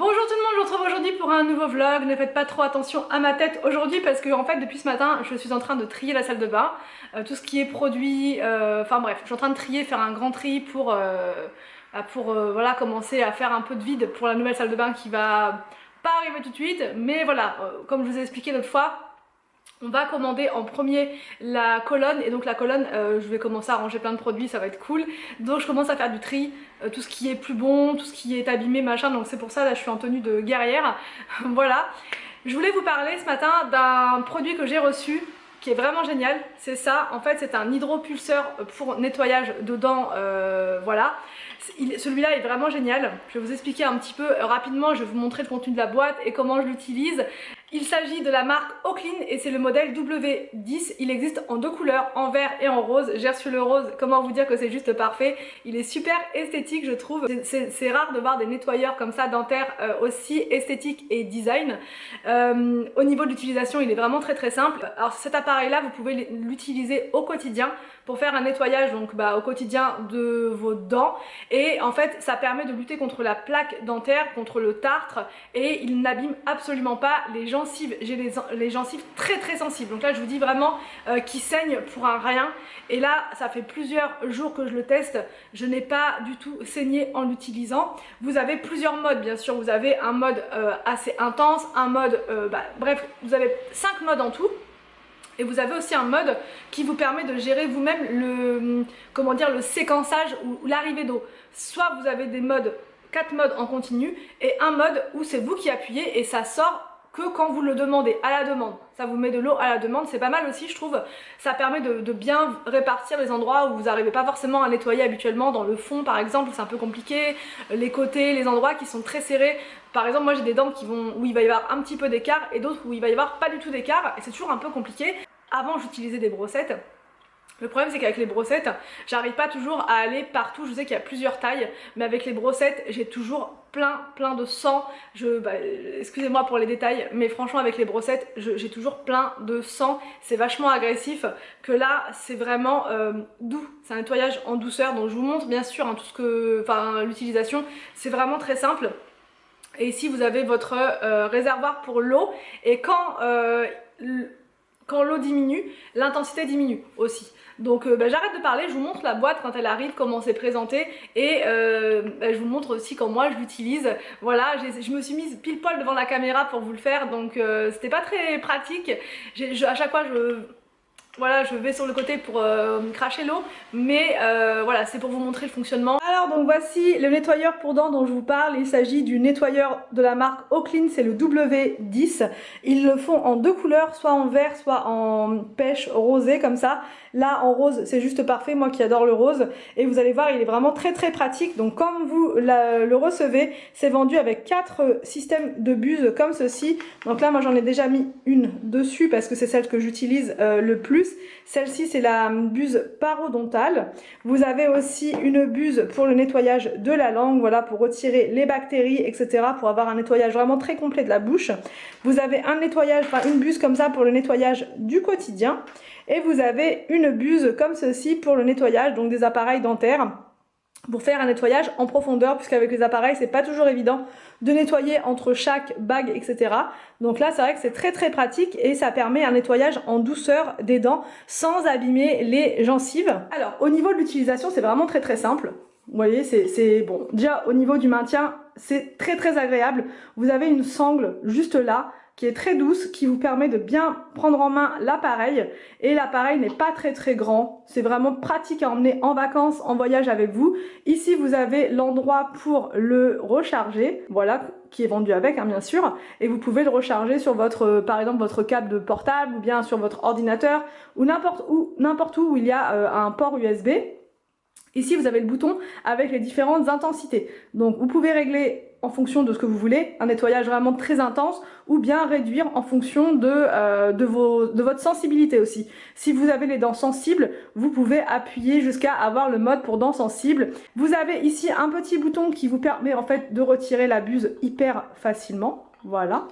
Bonjour tout le monde, je vous retrouve aujourd'hui pour un nouveau vlog. Ne faites pas trop attention à ma tête aujourd'hui parce que en fait depuis ce matin je suis en train de trier la salle de bain, tout ce qui est produit, enfin bref, je suis en train de trier, faire un grand tri pour, voilà, commencer à faire un peu de vide pour la nouvelle salle de bain qui va pas arriver tout de suite, mais voilà, comme je vous ai expliqué l'autre fois, on va commander en premier la colonne et donc la colonne je vais commencer à ranger plein de produits, ça va être cool. Donc je commence à faire du tri, tout ce qui est plus bon, tout ce qui est abîmé machin, donc c'est pour ça là je suis en tenue de guerrière. Voilà. Je voulais vous parler ce matin d'un produit que j'ai reçu qui est vraiment génial, c'est ça, en fait c'est un hydropulseur pour nettoyage de dents, voilà. Celui-là est vraiment génial, je vais vous expliquer un petit peu rapidement, je vais vous montrer le contenu de la boîte et comment je l'utilise. Il s'agit de la marque Oclean et c'est le modèle W10, il existe en deux couleurs, en vert et en rose. J'ai reçu le rose, comment vous dire que c'est juste parfait, il est super esthétique je trouve. C'est rare de voir des nettoyeurs comme ça dentaires aussi esthétiques et design. Au niveau de l'utilisation il est vraiment très simple. Alors cet appareil là vous pouvez l'utiliser au quotidien pour faire un nettoyage donc au quotidien de vos dents et en fait ça permet de lutter contre la plaque dentaire, contre le tartre et il n'abîme absolument pas les gencives. J'ai les gencives très sensibles donc là je vous dis vraiment qui saignent pour un rien et là ça fait plusieurs jours que je le teste, je n'ai pas du tout saigné en l'utilisant. Vous avez plusieurs modes bien sûr, vous avez un mode assez intense, un mode bref vous avez 5 modes en tout. Et vous avez aussi un mode qui vous permet de gérer vous-même le, comment dire, le séquençage ou l'arrivée d'eau. Soit vous avez des modes, 4 modes en continu et un mode où c'est vous qui appuyez et ça sort que quand vous le demandez, à la demande. Ça vous met de l'eau à la demande, c'est pas mal aussi je trouve. Ça permet de bien répartir les endroits où vous n'arrivez pas forcément à nettoyer habituellement, dans le fond par exemple où c'est un peu compliqué, les côtés, les endroits qui sont très serrés. Par exemple moi j'ai des dents où il va y avoir un petit peu d'écart et d'autres où il va y avoir pas du tout d'écart et c'est toujours un peu compliqué. Avant j'utilisais des brossettes. Le problème c'est qu'avec les brossettes, j'arrive pas toujours à aller partout, je sais qu'il y a plusieurs tailles, mais avec les brossettes j'ai toujours plein de sang. Excusez-moi pour les détails, mais franchement avec les brossettes j'ai toujours plein de sang, c'est vachement agressif, que là c'est vraiment doux, c'est un nettoyage en douceur, donc je vous montre bien sûr tout ce que, l'utilisation, c'est vraiment très simple. Et ici vous avez votre réservoir pour l'eau et quand l'eau diminue, l'intensité diminue aussi. Donc j'arrête de parler, je vous montre la boîte quand elle arrive, comment c'est présenté et je vous montre aussi quand moi je l'utilise. Voilà, je me suis mise pile poil devant la caméra pour vous le faire, donc c'était pas très pratique. À chaque fois voilà, je vais sur le côté pour cracher l'eau, mais voilà, c'est pour vous montrer le fonctionnement. Alors donc voici le nettoyeur pour dents dont je vous parle, il s'agit du nettoyeur de la marque Oclean, c'est le W10. Ils le font en deux couleurs, soit en vert, soit en pêche rosé comme ça. Là en rose c'est juste parfait, moi qui adore le rose. Et vous allez voir il est vraiment très pratique, donc quand vous le recevez, c'est vendu avec 4 systèmes de buse comme ceci. Donc là moi j'en ai déjà mis une dessus parce que c'est celle que j'utilise le plus. Celle-ci c'est la buse parodontale. Vous avez aussi une buse pour le nettoyage de la langue, voilà, pour retirer les bactéries, etc. Pour avoir un nettoyage vraiment très complet de la bouche. Vous avez un nettoyage, une buse comme ça pour le nettoyage du quotidien. Et vous avez une buse comme ceci pour le nettoyage donc des appareils dentaires, pour faire un nettoyage en profondeur, puisqu'avec les appareils c'est pas toujours évident de nettoyer entre chaque bague, etc. Donc là c'est vrai que c'est très pratique et ça permet un nettoyage en douceur des dents sans abîmer les gencives. Alors au niveau de l'utilisation c'est vraiment très simple. Vous voyez, c'est bon. Déjà au niveau du maintien c'est très agréable. Vous avez une sangle juste là qui est très douce, qui vous permet de bien prendre en main l'appareil. Et l'appareil n'est pas très grand. C'est vraiment pratique à emmener en vacances, en voyage avec vous. Ici, vous avez l'endroit pour le recharger. Voilà, qui est vendu avec, hein, bien sûr. Et vous pouvez le recharger sur votre, par exemple, votre câble de portable ou bien sur votre ordinateur ou n'importe où il y a un port USB. Ici, vous avez le bouton avec les différentes intensités. Donc, vous pouvez régler en fonction de ce que vous voulez, un nettoyage vraiment très intense, ou bien réduire en fonction de votre sensibilité aussi. Si vous avez les dents sensibles, vous pouvez appuyer jusqu'à avoir le mode pour dents sensibles. Vous avez ici un petit bouton qui vous permet en fait de retirer la buse hyper facilement. Voilà.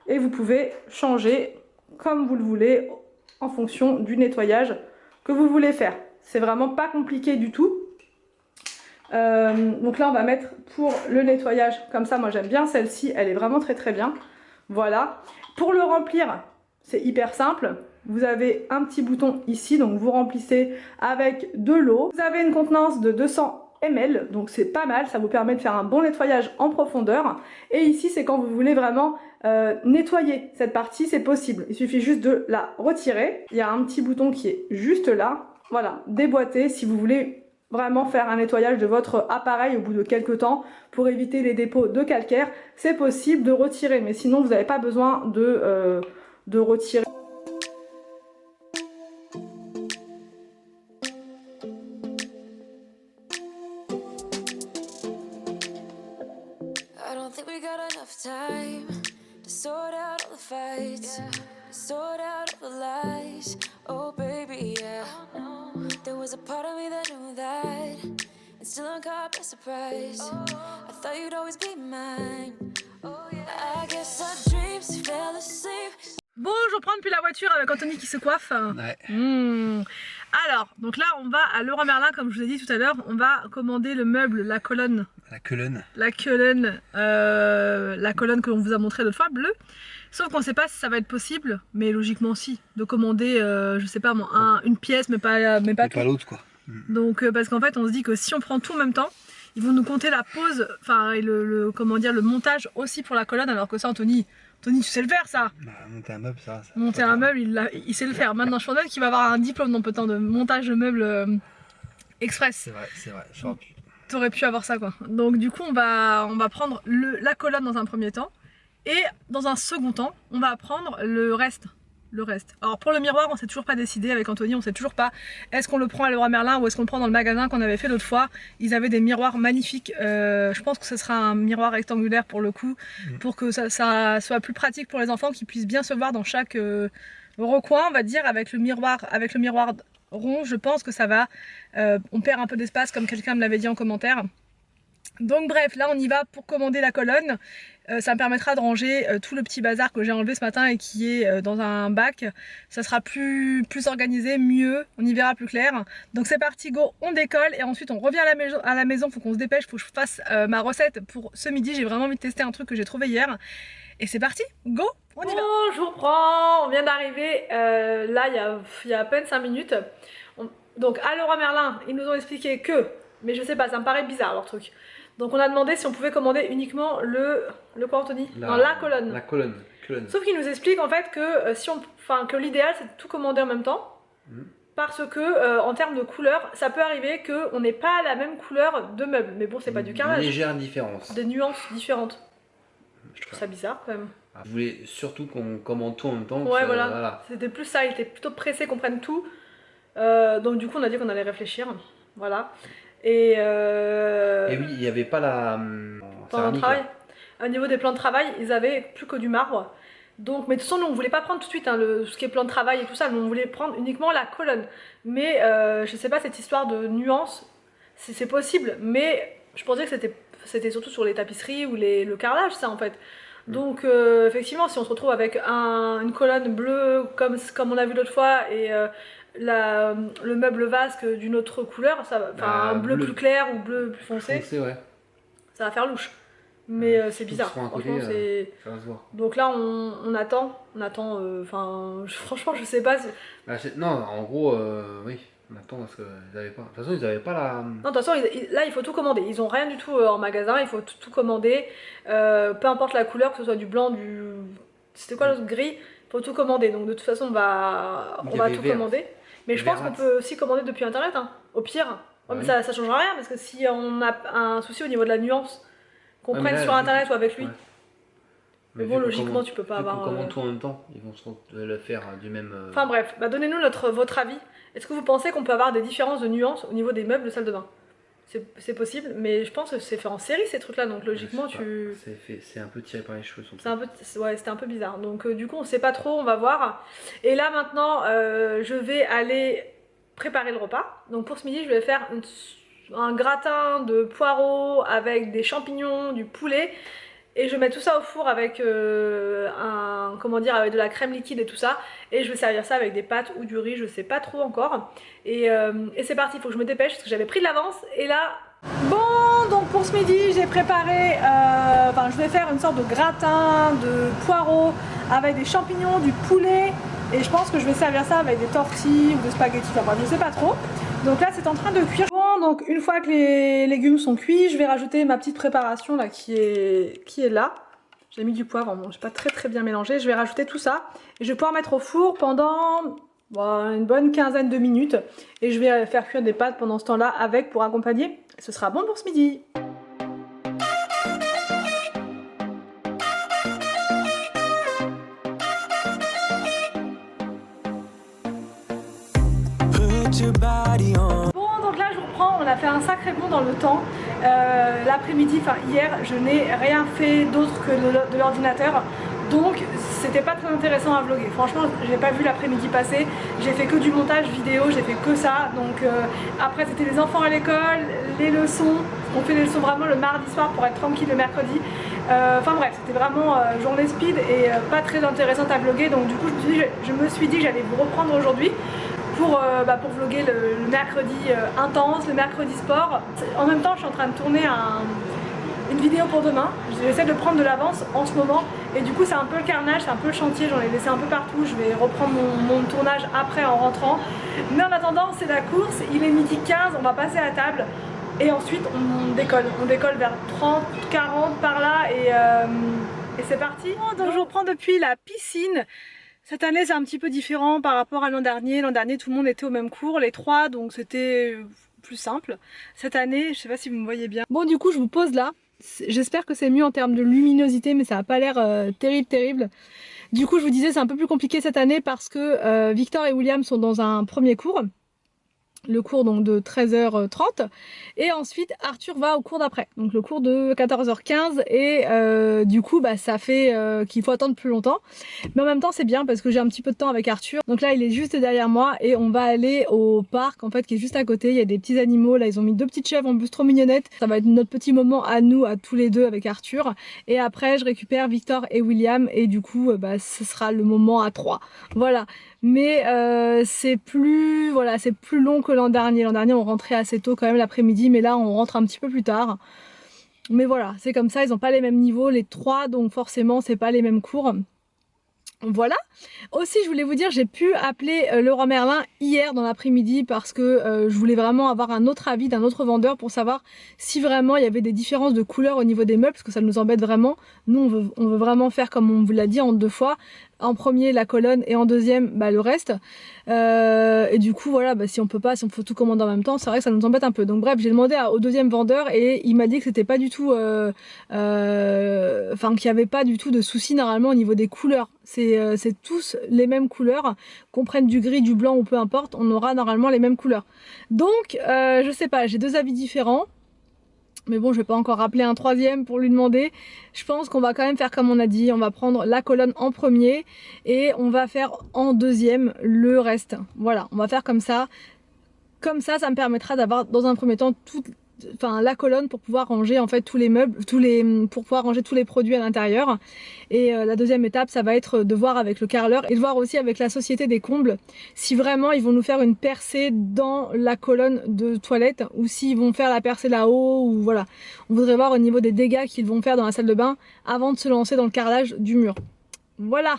Et vous pouvez changer comme vous le voulez en fonction du nettoyage que vous voulez faire. C'est vraiment pas compliqué du tout. Donc là on va mettre pour le nettoyage, comme ça moi j'aime bien celle-ci, elle est vraiment très bien. Voilà. Pour le remplir, c'est hyper simple. Vous avez un petit bouton ici, donc vous remplissez avec de l'eau. Vous avez une contenance de 200 ml, donc c'est pas mal, ça vous permet de faire un bon nettoyage en profondeur. Et ici, c'est quand vous voulez vraiment nettoyer cette partie, c'est possible. Il suffit juste de la retirer. Il y a un petit bouton qui est juste là. Voilà, déboîter si vous voulez vraiment faire un nettoyage de votre appareil au bout de quelques temps pour éviter les dépôts de calcaire. C'est possible de retirer, mais sinon vous n'avez pas besoin de retirer. I don't think we got enough time to sort out all the fights, to sort out all the lies. Oh baby, yeah. There was a part of me that knew that, and still I'm caught by surprise. I thought you'd always be mine. I guess our dreams fell asleep. Bon, je reprends depuis la voiture avec Anthony qui se coiffe. Ouais. Alors, donc là on va à Leroy Merlin, comme je vous ai dit tout à l'heure, on va commander le meuble, la colonne. La colonne. La colonne que l'on vous a montré l'autre fois, bleue. Sauf qu'on ne sait pas si ça va être possible, mais logiquement si, de commander, je sais pas moi, une pièce, mais pas tout. Pas l'autre quoi. Donc parce qu'en fait on se dit que si on prend tout en même temps, ils vont nous compter la pause, enfin et comment dire, le montage aussi pour la colonne, alors que ça Anthony, tu sais le faire ça. Bah, monter un meuble ça. Monter un meuble, il sait le faire. Maintenant je pense même qu'il va avoir un diplôme dans peu de temps de montage de meubles express. C'est vrai, j'aurais pu. T'aurais pu avoir ça quoi. Donc du coup on va prendre la colonne dans un premier temps. Et dans un second temps, on va prendre le reste. Alors pour le miroir, on s'est toujours pas décidé avec Anthony, on sait toujours pas est-ce qu'on le prend à Leroy Merlin ou est-ce qu'on le prend dans le magasin qu'on avait fait l'autre fois. Ils avaient des miroirs magnifiques, je pense que ce sera un miroir rectangulaire pour le coup, pour que ça soit plus pratique pour les enfants, qu'ils puissent bien se voir dans chaque recoin, on va dire, avec le miroir rond. Je pense que ça va, on perd un peu d'espace comme quelqu'un me l'avait dit en commentaire. Donc bref, là on y va pour commander la colonne. Ça me permettra de ranger tout le petit bazar que j'ai enlevé ce matin et qui est dans un bac. Ça sera plus organisé, mieux, on y verra plus clair. Donc c'est parti, go, on décolle et ensuite on revient à la maison, faut qu'on se dépêche, faut que je fasse ma recette pour ce midi. J'ai vraiment envie de tester un truc que j'ai trouvé hier. Et c'est parti, go, on y va. Je vous reprends, on vient d'arriver, là il y a à peine 5 minutes. Donc à Leroy Merlin, ils nous ont expliqué que, mais je sais pas, ça me paraît bizarre leur truc. Donc on a demandé si on pouvait commander uniquement le quoi Anthony? Non, la colonne. La colonne. Sauf qu'il nous explique en fait que que l'idéal c'est de tout commander en même temps. Parce que en termes de couleur, ça peut arriver qu'on n'ait pas la même couleur de meubles. Mais bon, c'est pas du carrelage. Une légère différence. Des nuances différentes. Je trouve ça bizarre quand même. Vous voulez surtout qu'on commande tout en même temps. Ouais, voilà. C'était plus ça, il était plutôt pressé qu'on prenne tout. Donc du coup on a dit qu'on allait réfléchir. Voilà. Et oui, il n'y avait pas la plan de travail. Au niveau des plans de travail, ils avaient plus que du marbre. Donc, mais de toute façon, nous on voulait pas prendre tout de suite ce qui est plan de travail et tout ça, nous on voulait prendre uniquement la colonne. Mais je sais pas, cette histoire de nuances, c'est possible, mais je pensais que c'était surtout sur les tapisseries ou le carrelage, ça en fait. Donc effectivement, si on se retrouve avec une colonne bleue comme on a vu l'autre fois et le meuble vasque d'une autre couleur, un bleu plus clair ou bleu plus foncé, ouais. Ça va faire louche. Mais c'est bizarre, franchement c'est... Donc là on attend, franchement je sais pas si... non, en gros, oui, on attend parce que ils avaient pas... De toute façon ils avaient pas la... Non, de toute façon là il faut tout commander, ils ont rien du tout en magasin, il faut tout commander, peu importe la couleur, que ce soit du blanc, c'était quoi l'autre, gris, il faut tout commander, donc de toute façon on va tout commander. Mais je pense qu'on peut aussi commander depuis internet, hein, au pire. Ouais, mais ça change rien parce que si on a un souci au niveau de la nuance, qu'on prenne sur internet ou avec lui. Ouais. Mais bon, logiquement, tu peux pas avoir. On commande tout en même temps, ils vont le faire du même. Enfin bref, donnez-nous votre avis. Est-ce que vous pensez qu'on peut avoir des différences de nuances au niveau des meubles de salle de bain? C'est possible, mais je pense que c'est fait en série ces trucs-là, donc logiquement c'est un peu tiré par les cheveux. Ouais, c'était un peu bizarre. Donc du coup, on sait pas trop, on va voir. Et là maintenant, je vais aller préparer le repas. Donc pour ce midi, je vais faire un gratin de poireaux avec des champignons, du poulet, et je mets tout ça au four avec avec de la crème liquide et tout ça, et je vais servir ça avec des pâtes ou du riz, je sais pas trop encore. Et c'est parti, il faut que je me dépêche parce que j'avais pris de l'avance et là Bon, donc pour ce midi, j'ai préparé, je vais faire une sorte de gratin de poireaux avec des champignons, du poulet, et je pense que je vais servir ça avec des tortilles ou des spaghettis, enfin bref, je sais pas trop. Donc là, c'est en train de cuire. Bon, donc une fois que les légumes sont cuits, je vais rajouter ma petite préparation là qui est là. J'ai mis du poivre, bon, j'ai pas très bien mélangé. Je vais rajouter tout ça et je vais pouvoir mettre au four pendant une bonne quinzaine de minutes. Et je vais faire cuire des pâtes pendant ce temps-là avec pour accompagner. Ce sera bon pour ce midi. Bon, donc là je vous reprends, on a fait un sacré bond dans le temps. L'après-midi, enfin hier, je n'ai rien fait d'autre que de l'ordinateur. Donc c'était pas très intéressant à vlogger. Franchement, j'ai pas vu l'après-midi passer. J'ai fait que du montage vidéo, j'ai fait que ça. Donc après c'était les enfants à l'école, les leçons. On fait les leçons vraiment le mardi soir pour être tranquille le mercredi. Enfin bref, c'était vraiment journée speed et pas très intéressante à vlogger. Donc du coup je me suis dit que j'allais vous reprendre aujourd'hui pour vlogger le mercredi intense, le mercredi sport. En même temps je suis en train de tourner une vidéo pour demain. J'essaie de prendre de l'avance en ce moment et du coup c'est un peu le carnage, c'est un peu le chantier, j'en ai laissé un peu partout. Je vais reprendre mon tournage après en rentrant. Mais en attendant c'est la course, il est midi 15, on va passer à table et ensuite on décolle. On décolle vers 30, 40 par là et c'est parti. Donc je reprends depuis la piscine. Cette année c'est un petit peu différent par rapport à l'an dernier. L'an dernier tout le monde était au même cours, les trois, donc c'était plus simple. Cette année, je sais pas si vous me voyez bien. Bon du coup je vous pose là. J'espère que c'est mieux en termes de luminosité mais ça n'a pas l'air terrible. Du coup je vous disais c'est un peu plus compliqué cette année parce que Victor et William sont dans un premier cours. Le cours donc de 13h30 et ensuite Arthur va au cours d'après, donc le cours de 14h15 et du coup ça fait qu'il faut attendre plus longtemps, mais en même temps c'est bien parce que j'ai un petit peu de temps avec Arthur. Donc là il est juste derrière moi et on va aller au parc en fait qui est juste à côté. Il y a des petits animaux, là ils ont mis deux petites chèvres en plus trop mignonnettes. Ça va être notre petit moment à nous, à tous les deux avec Arthur, et après je récupère Victor et William et du coup ce sera le moment à 3. Voilà. Mais c'est plus long que l'an dernier. L'an dernier on rentrait assez tôt quand même l'après-midi, mais là on rentre un petit peu plus tard. Mais voilà, c'est comme ça, ils n'ont pas les mêmes niveaux les trois, donc forcément c'est pas les mêmes cours. Voilà. Aussi je voulais vous dire, j'ai pu appeler Leroy Merlin hier dans l'après-midi parce que je voulais vraiment avoir un autre avis d'un autre vendeur pour savoir si vraiment il y avait des différences de couleurs au niveau des meubles, parce que ça nous embête vraiment. Nous on veut vraiment faire comme on vous l'a dit en 2 fois. En premier la colonne et en deuxième le reste. Et du coup voilà, si on faut tout commander en même temps, c'est vrai que ça nous embête un peu. Donc bref, j'ai demandé au deuxième vendeur et il m'a dit que c'était pas du tout qu'il n'y avait pas du tout de soucis normalement au niveau des couleurs. C'est tous les mêmes couleurs, qu'on prenne du gris, du blanc ou peu importe, on aura normalement les mêmes couleurs. Donc je sais pas, j'ai 2 avis différents. Mais bon, je vais pas encore rappeler un troisième pour lui demander. Je pense qu'on va quand même faire comme on a dit. On va prendre la colonne en premier et on va faire en deuxième le reste. Voilà, on va faire comme ça. Comme ça, ça me permettra d'avoir dans un premier temps la colonne pour pouvoir ranger en fait tous les meubles, pour pouvoir ranger tous les produits à l'intérieur. Et la deuxième étape, ça va être de voir avec le carreleur et de voir aussi avec la société des combles si vraiment ils vont nous faire une percée dans la colonne de toilette ou s'ils vont faire la percée là-haut, ou voilà. On voudrait voir au niveau des dégâts qu'ils vont faire dans la salle de bain avant de se lancer dans le carrelage du mur. Voilà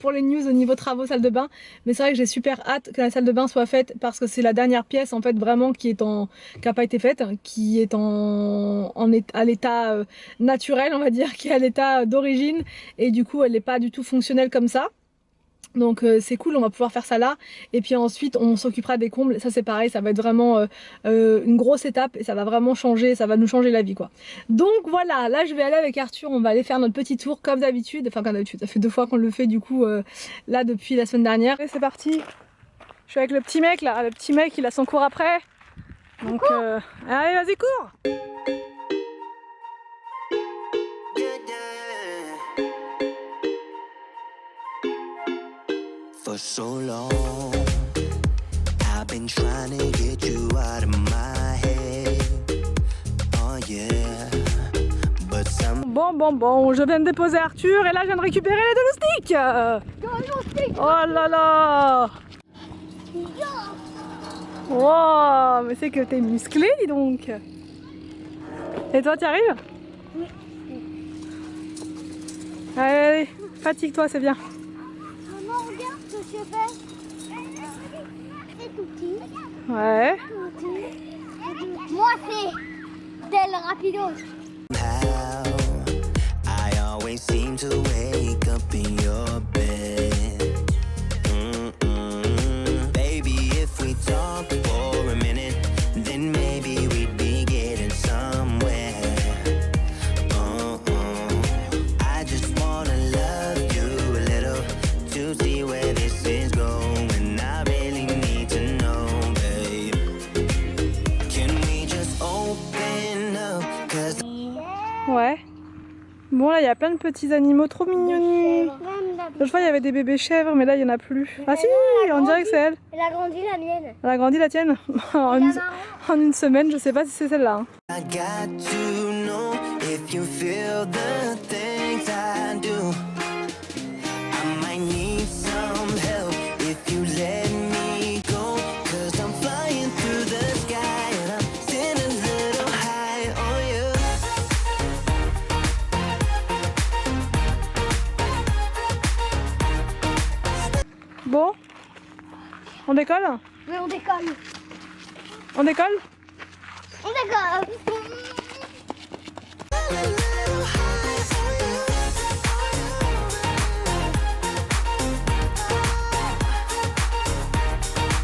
pour les news au niveau travaux salle de bain. Mais c'est vrai que j'ai super hâte que la salle de bain soit faite parce que c'est la dernière pièce en fait vraiment qui n'a pas été faite, qui est à l'état naturel, on va dire, qui est à l'état d'origine, et du coup elle n'est pas du tout fonctionnelle comme ça. Donc c'est cool, on va pouvoir faire ça là. Et puis ensuite on s'occupera des combles. Ça c'est pareil, ça va être vraiment une grosse étape et ça va vraiment changer, ça va nous changer la vie quoi. Donc voilà, là je vais aller avec Arthur, on va aller faire notre petit tour comme d'habitude. Enfin comme d'habitude, ça fait 2 fois qu'on le fait du coup là depuis la semaine dernière. Et c'est parti. Je suis avec le petit mec là, le petit mec il a son cours après. Donc allez vas-y cours. For so long, I've been trying to get you out of my head. Oh yeah, but some... Bon, je viens de déposer Arthur et là je viens de récupérer les 2 loustiques. Oh là là. Wow, mais c'est que t'es musclé dis donc. Et toi, tu arrives? Oui. Allez, allez, fatigue-toi, c'est bien. Maman, regarde ce que je fais. C'est tout petit. Ouais. Tout petit. Moi, c'est Del Rapido. How I always seem to wake up in your bed. Baby, if we talk for a minute, then maybe we'd be getting somewhere. I just wanna love you a little to see where this is going. I really need to know, babe. Can we just open up? 'Cause Ouais. Bon, là, il y a plein de petits animaux trop mignons. L'autre fois, il y avait des bébés chèvres, mais là, il n'y en a plus. Ah si, on dirait que c'est elle. Elle a grandi la mienne. Elle a grandi la tienne en une semaine, je sais pas si c'est celle-là. Hein. I got to know if you feel the things I do. I might need some help if you let me go. 'Cause I'm flying through the sky and I'm sitting a little high on you. Bon, on décolle? Oui, on décolle. On décolle? On décolle.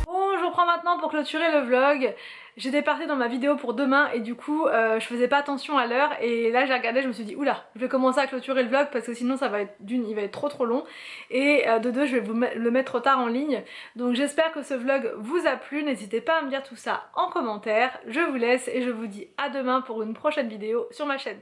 Bon, je reprends maintenant pour clôturer le vlog. J'étais partie dans ma vidéo pour demain et du coup je faisais pas attention à l'heure et là j'ai regardé, je me suis dit oula, je vais commencer à clôturer le vlog parce que sinon ça va être d'une, il va être trop long et de deux je vais le mettre trop tard en ligne. Donc j'espère que ce vlog vous a plu, n'hésitez pas à me dire tout ça en commentaire. Je vous laisse et je vous dis à demain pour une prochaine vidéo sur ma chaîne.